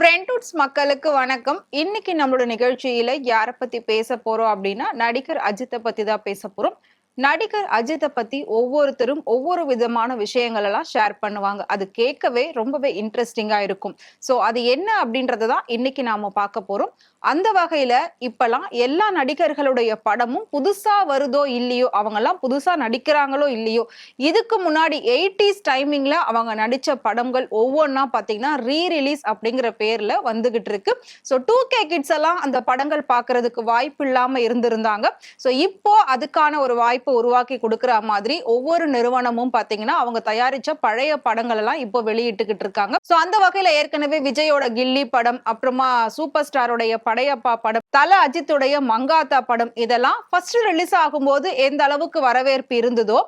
ஃப்ரெண்ட்வுட்ஸ் மக்களுக்கு வணக்கம். இன்னைக்கு நம்மளோட நிகழ்ச்சியில யார பத்தி பேச போறோம் அப்படின்னா, நடிகர் அஜித்த பத்தி தான் பேச போறோம். நடிகர் அஜித்த பத்தி ஒவ்வொருத்தரும் ஒவ்வொரு விதமான விஷயங்கள் எல்லாம் ஷேர் பண்ணுவாங்க. அது கேட்கவே ரொம்பவே இன்ட்ரெஸ்டிங்கா இருக்கும். சோ அது என்ன அப்படின்றத தான் இன்னைக்கு நாம பார்க்க போறோம். அந்த வகையில இப்பல்லாம் எல்லா நடிகர்களுடைய படமும் புதுசா வருதோ இல்லையோ, அவங்கெல்லாம் புதுசா நடிக்கிறாங்களோ இல்லையோ, இதுக்கு முன்னாடி 80s டைமிங்ல அவங்க நடிச்ச படங்கள் ஒவ்வொன்னா பார்த்தீங்கன்னா, ரிலீஸ் அப்படிங்கிற பேர்ல வந்துகிட்டு இருக்கு. ஸோ 2K கிட்ஸ் எல்லாம் அந்த படங்கள் பார்க்கறதுக்கு வாய்ப்பு இல்லாம இருந்திருந்தாங்க. ஸோ இப்போ அதுக்கான ஒரு வாய்ப்ப உருவாக்கி குடுக்குற மாதிரி ஒவ்வொரு நிறுவனமும் பார்த்தீங்கன்னா, அவங்க தயாரிச்ச பழைய படங்கள் எல்லாம் இப்போ வெளியிட்டுக்கிட்டு இருக்காங்க. ஸோ அந்த வகையில ஏற்கனவே விஜயோட கில்லி படம், அப்புறமா சூப்பர் ஸ்டாரோடைய படையப்பா படம், தல அஜித்துடைய மங்காத்தா படம் இதெல்லாம் ஃபர்ஸ்ட் ரிலீஸ் ஆகும்போது எந்த அளவுக்கு வரவேற்பு இருந்ததோ,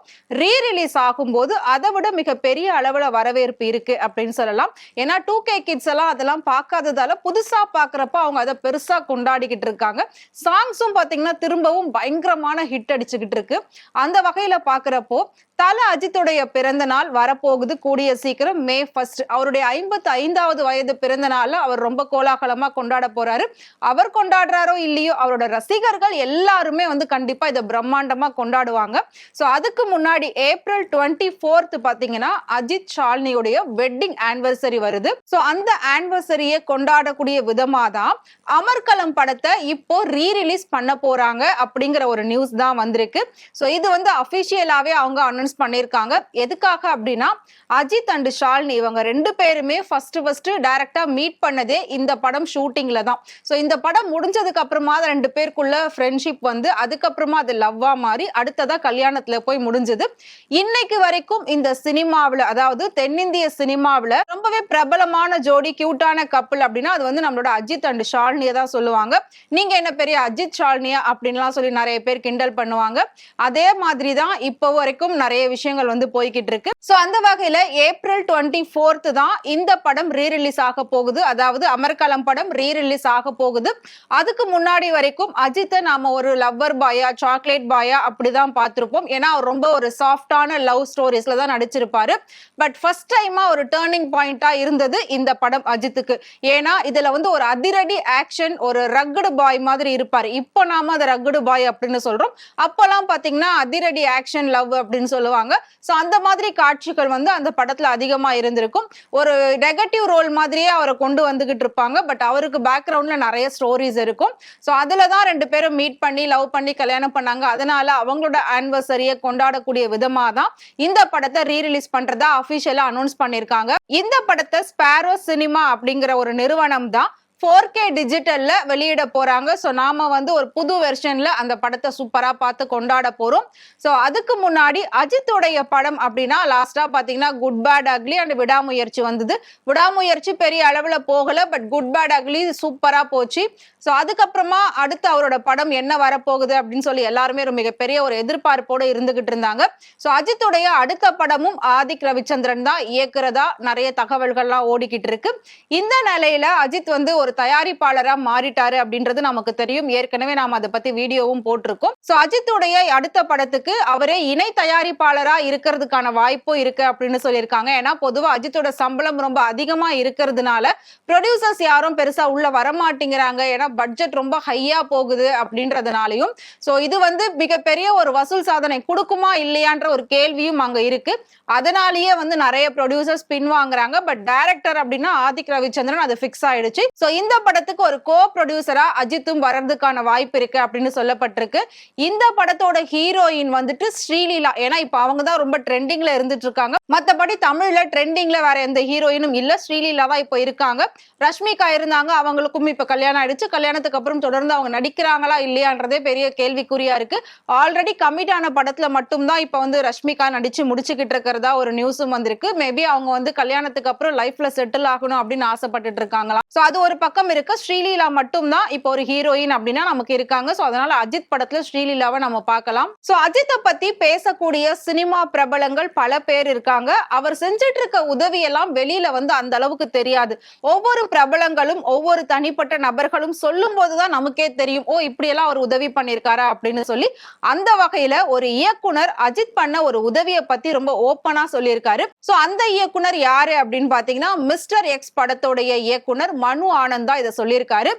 ரிலீஸ் ஆகும்போது அதை விட மிகப்பெரிய அளவுல வரவேற்பு இருக்கு அப்படின்னு சொல்லலாம். ஏன்னா 2K கிட்ஸ் எல்லாம் அதெல்லாம் பார்க்காததால புதுசா பார்க்கறப்ப அவங்க அதை பெருசா கொண்டாடிக்கிட்டு இருக்காங்க. சாங்ஸும் பாத்தீங்கன்னா திரும்பவும் பயங்கரமான ஹிட் அடிச்சுக்கிட்டு இருக்கு. அந்த வகையில பார்க்கறப்போ தல அஜித்துடைய பிறந்த நாள் வரப்போகுது கூடிய சீக்கிரம் மே 1. அவருடைய 55வது வயது பிறந்த நாள்ல அவர் ரொம்ப கோலாகலமா கொண்டாட போறாரு. அவர் கொண்டாடுறாரோ இல்லையோ, அவரோட ரசிகர்கள் எல்லாருமே கண்டிப்பா இதை பிரம்மாண்டமா கொண்டாடுவாங்க. சோ அதுக்கு முன்னாடி ஏப்ரல் 24 பாத்தீங்கன்னா அஜித் ஷாலினியுடைய வெட்டிங் ஆனிவர்சரி வருது. சோ அந்த ஆனிவர்சரியை கொண்டாடக்கூடிய விதமா தான் அமர்கலம் படத்தை இப்போ ரிலீஸ் பண்ண போறாங்க அப்படிங்கிற ஒரு நியூஸ் தான் வந்திருக்கு. சோ இது அபிஷியலாவே அவங்க அனௌன்ஸ் பண்ணிருக்காங்க. எதுக்காக அப்படின்னா, அஜித் அண்ட் ஷாலினி இவங்க ரெண்டு பேருமே ஃபர்ஸ்ட் டைரக்டா மீட் பண்ணதே இந்த படம் ஷூட்டிங்ல தான். சோ இந்த படம் முடிஞ்சதுக்கு அப்புறமா ரெண்டு பேருக்குள்ள ஃப்ரெண்ட்ஷிப் அதுக்கப்புறமா அது லவ்வா மாறி அடுத்ததா கல்யாணத்துல போய் முடிஞ்சது. இன்னைக்கு வரைக்கும் இந்த சினிமாவில, அதாவது தென்னிந்திய சினிமாவில ரொம்பவே பிரபலமான ஜோடி, கியூட்டான கப்பல் அப்படின்னா அது நம்மளோட அஜித் அண்ட் ஷாலினியை தான் சொல்லுவாங்க. நீங்க என்ன பெரிய அஜித் ஷாலினியா அப்படின்லாம் சொல்லி நிறைய பேர் கிண்டல் பண்ணுவாங்க. அதே மாதிரி தான் இப்போ வரைக்கும் நிறைய விஷயங்கள் போய்கிட்டு இருக்கு. சோ அந்த வகையில ஏப்ரல் 24 தான் இந்த படம் ரீரிலீஸ் ஆக போகுது. அதாவது அமர்கலம் படம் ரீரிலீஸ் ஆக போகுது. அதுக்கு முன்னாடி வரைக்கும் அஜித்தை நாம ஒரு லவ்வர் பாயா, சாக்லேட் பாயா அப்படிதான் பார்த்திருப்போம். ஏன்னா அவர் ரொம்ப ஒரு சாஃப்டான லவ் ஸ்டோரிஸ்ல தான் நடிச்சிருப்பாரு. பட் ஃபர்ஸ்ட் டைமா ஒரு டேர்னிங் பாயிண்டா இருந்தது இந்த படம் அஜித்துக்கு. ஏன்னா இதுல ஒரு அதிரடி ஆக்ஷன், ஒரு ரக்கடு பாய் மாதிரி இருப்பாரு. இப்போ நாம அதை ரக்கடு பாய் அப்படின்னு சொல்றோம். அப்பெல்லாம் பாத்தீங்கன்னா அதிரடி ஆக்ஷன் லவ் அப்படின்னு சொல்லுவாங்க. சோ அந்த மாதிரி காட்சிகள் அந்த படத்துல அதிகமா இருந்திருக்கும். ஒரு நெகட்டிவ் ரோல் மாதிரியே அவரை கொண்டு வந்துகிட்டு இருப்பாங்க. பட் அவருக்கு பேக்ரவுண்ட்ல நிறைய ஸ்டோரிஸ் இருக்கும். சோ அதுலதான் ரெண்டு பேரும் மீட் பண்ணி லவ் பண்ணி கல்யாணம் பண்ணாங்க. அதனால அவங்களோட ஆனிவர்சரியை கொண்டாடக்கூடிய விதமா தான் இந்த படத்தை ரீரிலீஸ் பண்றதா அபிஷியலா அனௌன்ஸ் பண்ணிருக்காங்க. இந்த படத்தை ஸ்பாரோ சினிமா அப்படிங்கிற ஒரு நிறுவனம் தான் 4K டிஜிட்டல்ல வெளியிட போறாங்க. சோ நாம ஒரு புது வெர்ஷன்ல அந்த படத்தை சூப்பரா பார்த்து கொண்டாட போறோம். சோ அதுக்கு முன்னாடி அஜித்துடைய படம் அப்படின்னா லாஸ்டா பாத்தீங்கன்னா குட் பேட் அக்லி அண்ட் விடாமுயற்சி வந்தது. விடாமுயற்சி பெரிய அளவுல போகல. பட் குட் பேட் அக்லி சூப்பரா போச்சு. சோ அதுக்கப்புறமா அடுத்து அவரோட படம் என்ன வரப்போகுது அப்படின்னு சொல்லி எல்லாருமே ஒரு மிகப்பெரிய ஒரு எதிர்பார்ப்போடு இருந்துகிட்டு இருந்தாங்க. சோ அஜித்துடைய அடுத்த படமும் ஆதிக் ரவிச்சந்திரன் தான் இயக்குறதா நிறைய தகவல்கள்லாம் ஓடிக்கிட்டு இருக்கு. இந்த நிலையில அஜித் ஒரு தயாரிப்பாளரா மாறிட்டாரு அப்படின்றது நமக்கு தெரியும். ஏற்கனவே நாம அதை பத்தி வீடியோவும் போட்டிருக்கோம். சோ அஜித்துடைய அடுத்த படத்துக்கு அவரே இணை தயாரிப்பாளரா இருக்கிறதுக்கான வாய்ப்பும் இருக்கு அப்படின்னு சொல்லியிருக்காங்க. ஏன்னா பொதுவா அஜித்தோட சம்பளம் ரொம்ப அதிகமா இருக்கிறதுனால ப்ரொடியூசர்ஸ் யாரும் பெருசா உள்ள வரமாட்டேங்கிறாங்க. ஏன்னா பட்ஜெட் ரொம்ப ஹையா போகுது அப்படின்றதுனாலையும் சோ இது மிகப்பெரிய ஒரு வசூல் சாதனை கொடுக்குமா இல்லையான்ற ஒரு கேள்வியும் அங்க இருக்கு. அதனாலேயே நிறைய ப்ரொடியூசர்ஸ் பின்வாங்குறாங்க. பட் டைரக்டர் அப்படின்னா ஆதிக் ரவிச்சந்திரன் அது பிக்ஸ் ஆயிடுச்சு. சோ இந்த படத்துக்கு ஒரு கோ ப்ரொடியூசரா அஜித்தும் வர்றதுக்கான வாய்ப்பு இருக்கு அப்படின்னு சொல்லப்பட்டிருக்கு. இந்த படத்தோட ஹீரோயின் ஸ்ரீலீலா. ஏன்னா இப்ப அவங்க தான் ரொம்ப ட்ரெண்டிங்ல இருந்துட்டு இருக்காங்க. மத்தபடி தமிழ்ல ட்ரெண்டிங்ல வேற எந்த ஹீரோயினும் இல்ல, ஸ்ரீலீலா தான் இப்போ இருக்காங்க. ரஷ்மிகா இருந்தாங்க, அவங்களுக்கும் இப்ப கல்யாணம் ஆயிடுச்சு. கல்யாணத்துக்கு அப்புறம் தொடர்ந்து அவங்க நடிக்கிறாங்களா இல்லையான்றதே பெரிய கேள்விக்குறியா இருக்கு. ஆல்ரெடி கமிட் ஆன படத்துல மட்டும் தான் இப்ப ரஷ்மிகா நடிச்சு முடிச்சுக்கிட்டு இருக்கிறதா ஒரு நியூஸும் வந்திருக்கு. மேபி அவங்க கல்யாணத்துக்கு அப்புறம் லைஃப்ல செட்டில் ஆகணும் அப்படின்னு ஆசைப்பட்டுட்டு இருக்காங்களா. சோ அது ஒரு பக்கம் இருக்க ஸ்ரீலீலா மட்டும்தான் இப்போ ஒரு ஹீரோயின் அப்படின்னா நமக்கு இருக்காங்க. சோ அதனால அஜித் படத்துல ஸ்ரீலீலாவை நம்ம பார்க்கலாம். சோ அஜித்தை பத்தி பேசக்கூடிய சினிமா பிரபலங்கள் பல பேர் இருக்காங்க. அவர் செஞ்சிட்டு இருக்க உதவி எல்லாம் வெளியில வந்து அந்த அளவுக்கு தெரியாது. ஒவ்வொரு பிரபலங்களும் ஒவ்வொரு தனிப்பட்ட நபர்களும் சொல்லும் போதுதான் நமக்கே தெரியும், ஓ இப்படி எல்லாம் அவர் உதவி பண்ணிருக்காரா அப்படின்னு சொல்லி. அந்த வகையில ஒரு இயக்குனர் அஜித் பண்ண ஒரு உதவியை பத்தி ரொம்ப ஓப்பனா சொல்லியிருக்காரு. சோ அந்த இயக்குனர் யாரு அப்படின்னு பாத்தீங்கன்னா மிஸ்டர் எக்ஸ் படத்தோடைய இயக்குனர் மனு ஆனந்த் தான் இதை சொல்லியிருக்காரு.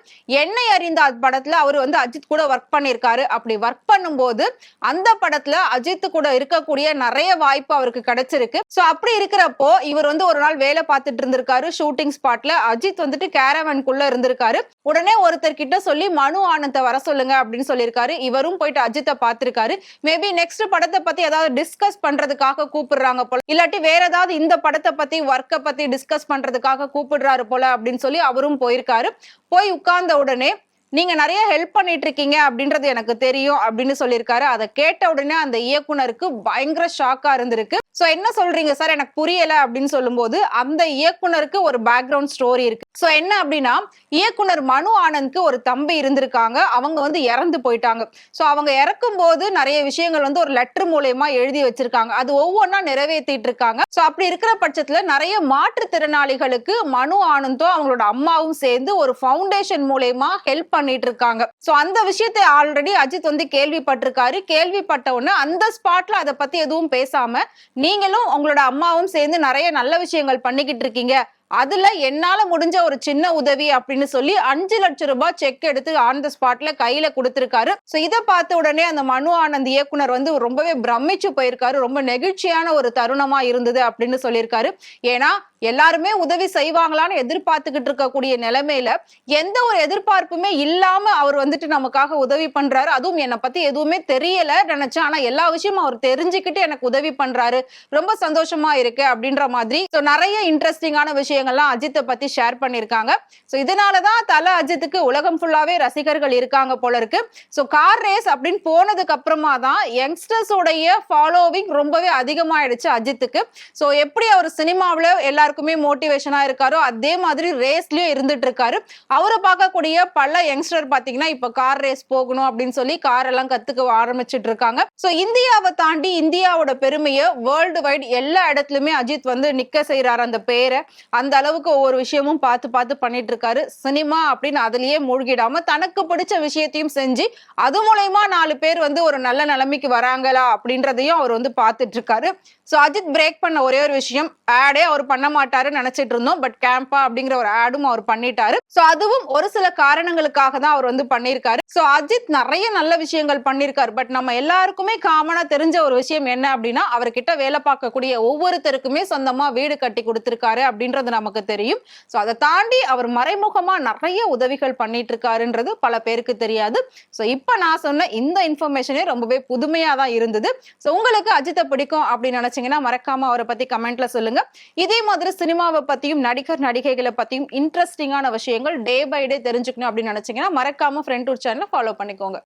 என்னை அறிந்த படத்துல அவர் வந்து அஜித் கூட ஒர்க் பண்ணிருக்காரு. அப்படி ஒர்க் பண்ணும்போது அந்த படத்துல அஜித் கூட இருக்கக்கூடிய நிறைய வாய்ப்பு அவருக்கு கிடைச்சிருக்கு. சோ அப்படி இருக்கிறப்போ இவர் வந்து ஒரு நாள் வேலை பார்த்துட்டு இருந்திருக்காரு ஷூட்டிங் ஸ்பாட்ல. அஜித் வந்துட்டு கேரவனுக்குள்ள இருந்திருக்காரு. உடனே ஒருத்தர் கிட்ட சொல்லி மனு ஆனந்த வர சொல்லுங்க அப்படின்னு சொல்லியிருக்காரு. இவரும் போயிட்டு அஜித்தை பார்த்திருக்காரு. மேபி நெக்ஸ்ட் படத்தை பத்தி ஏதாவது டிஸ்கஸ் பண்றதுக்காக கூப்பிடுறாங்க போல, இல்லாட்டி வேற ஏதாவது இந்த படத்தை பத்தி ஒர்க்கை பத்தி டிஸ்கஸ் பண்றதுக்காக கூப்பிடுறாரு போல அப்படின்னு சொல்லி அவரும் போயிருக்காரு. போய் உட்கார்ந்த உடனே நீங்க நிறைய ஹெல்ப் பண்ணிட்டு இருக்கீங்க அப்படின்றது எனக்கு தெரியும் அப்படின்னு சொல்லியிருக்காரு. அதை கேட்ட உடனே அந்த இயக்குனருக்கு பயங்கர ஷாக்கா இருந்திருக்கு. சோ என்ன சொல்றீங்க சார், எனக்கு புரியல அப்படின்னு சொல்லும்போது அந்த இயக்குனருக்கு ஒரு பேக்ரவுண்ட் ஸ்டோரி இருக்கு. சோ என்ன அப்படின்னா இயக்குனர் மனு ஆனந்த்க்கு ஒரு தம்பி இருந்திருக்காங்க. அவங்க வந்து இறந்து போயிட்டாங்க. சோ அவங்க இறக்கும் போது நிறைய விஷயங்கள் வந்து ஒரு லெட்டர் மூலமா எழுதி வச்சிருக்காங்க. அது ஒவ்வொன்னா நிறைவேற்றிட்டு இருக்காங்க. சோ அப்படி இருக்கிற பட்சத்துல நிறைய மாற்றுத்திறனாளிகளுக்கு மனு ஆனந்தும் அவங்களோட அம்மாவும் சேர்ந்து ஒரு ஃபவுண்டேஷன் மூலமா ஹெல்ப் பண்ணிட்டு இருக்காங்க. சோ அந்த விஷயத்தை ஆல்ரெடி அஜித் வந்து கேள்விப்பட்டிருக்காரு. கேள்விப்பட்ட உடனே அந்த ஸ்பாட்ல அதை பத்தி எதுவும் பேசாம, நீங்களும் உங்களோட அம்மாவும் சேர்ந்து நிறைய நல்ல விஷயங்கள் பண்ணிக்கிட்டு இருக்கீங்க, அதுல என்னால முடிஞ்ச ஒரு சின்ன உதவி அப்படின்னு சொல்லி 5 லட்சம் ரூபாய் செக் எடுத்து ஆன் த ஸ்பாட்ல கையில கொடுத்திருக்காரு. சோ இதை பார்த்த உடனே அந்த மனு ஆனந்த் இயக்குனர் வந்து ரொம்பவே பிரமிச்சு போயிருக்காரு. ரொம்ப நெகிழ்ச்சியான ஒரு தருணமா இருந்தது அப்படின்னு சொல்லியிருக்காரு. ஏன்னா எல்லாருமே உதவி செய்வாங்களான்னு எதிர்பார்த்துக்கிட்டு இருக்கக்கூடிய நிலைமையில எந்த ஒரு எதிர்பார்ப்புமே இல்லாம அவர் வந்துட்டு நமக்காக உதவி பண்றாரு. அதுவும் என்னை பத்தி எதுவுமே தெரியல நினைச்சேன், ஆனா எல்லா விஷயமும் அவர் தெரிஞ்சுக்கிட்டு எனக்கு உதவி பண்றாரு, ரொம்ப சந்தோஷமா இருக்கு அப்படின்ற மாதிரி நிறைய இன்ட்ரெஸ்டிங்கான விஷயங்கள்லாம் அஜித்தை பத்தி ஷேர் பண்ணிருக்காங்க. சோ இதனாலதான் தல அஜித்துக்கு உலகம் ஃபுல்லாவே ரசிகர்கள் இருக்காங்க போல இருக்கு. சோ கார் ரேஸ் அப்படின்னு போனதுக்கு அப்புறமா தான் யங்ஸ்டர்ஸோடைய ஃபாலோவிங் ரொம்பவே அதிகமாயிடுச்சு அஜித்துக்கு. சோ எப்படி அவர் சினிமாவில எல்லாருக்குமே மோட்டிவேஷனா இருக்காரோ அதே மாதிரி ரேஸ்லயும் இருந்துட்டு இருக்காரு. அவரை பார்க்கக்கூடிய பல யங்ஸ்டர் பாத்தீங்கன்னா இப்ப கார் ரேஸ் போகணும் அப்படின்னு சொல்லி கார் எல்லாம் கத்துக்க ஆரம்பிச்சிட்டு இருக்காங்க. சோ இந்தியாவை தாண்டி இந்தியாவோட பெருமையை வேர்ல்டு வைட் எல்லா இடத்துலயுமே அஜித் வந்து நிக்க செய்யறாரு அந்த பேரை. அந்த அளவுக்கு ஒவ்வொரு விஷயமும் பார்த்து பார்த்து பண்ணிட்டு இருக்காரு. சினிமா அப்படின்னு அதுலயே மூழ்கிடாம தனக்கு பிடிச்ச விஷயத்தையும் செஞ்சு அது மூலமா 4 பேர் வந்து ஒரு நல்ல நிலைமைக்கு வராங்களா அப்படின்றதையும் அவர் வந்து பார்த்துட்டு இருக்காரு. சோ அஜித் பிரேக் பண்ண ஒரே ஒரு விஷயம், ஆடே அவர் பண்ண மாட்டாருன்னு நினைச்சிட்டு இருந்தோம். பட் கேம்பா அப்படிங்கிற ஒரு ஆடும் அவர் பண்ணிட்டாரு. சோ அதுவும் ஒரு சில காரணங்களுக்காக தான் அவர் வந்து பண்ணிருக்காரு. சோ அஜித் நிறைய நல்ல விஷயங்கள் பண்ணிருக்காரு. பட் நம்ம எல்லாருக்குமே காமனா தெரிஞ்ச ஒரு விஷயம் என்ன அப்படின்னா அவர்கிட்ட வேலை பார்க்கக்கூடிய ஒவ்வொருத்தருக்குமே சொந்தமா வீடு கட்டி கொடுத்திருக்காரு அப்படின்றது நமக்கு தெரியும். சோ அதை தாண்டி அவர் மறைமுகமா நிறைய உதவிகள் பண்ணிட்டு இருக்காருன்றது பல பேருக்கு தெரியாது. சோ இப்ப நான் சொன்ன இந்த இன்ஃபர்மேஷனே ரொம்பவே புதுமையா தான் இருந்தது. சோ உங்களுக்கு அஜித்தை பிடிக்கும் அப்படின்னு நினைச்சீங்கன்னா மறக்காம அவரை பத்தி கமெண்ட்ல சொல்லுங்க. இதே மாதிரி சினிமாவை பத்தியும் நடிகர் நடிகைகளை பத்தியும் இன்ட்ரெஸ்டிங்கான விஷயங்கள் டே பை டே தெரிஞ்சுக்கணும் அப்படின்னு நினைச்சீங்கன்னா மறக்காம ஃப்ரெண்ட் டூர் சேனலை ஃபாலோ பண்ணிக்கோங்க.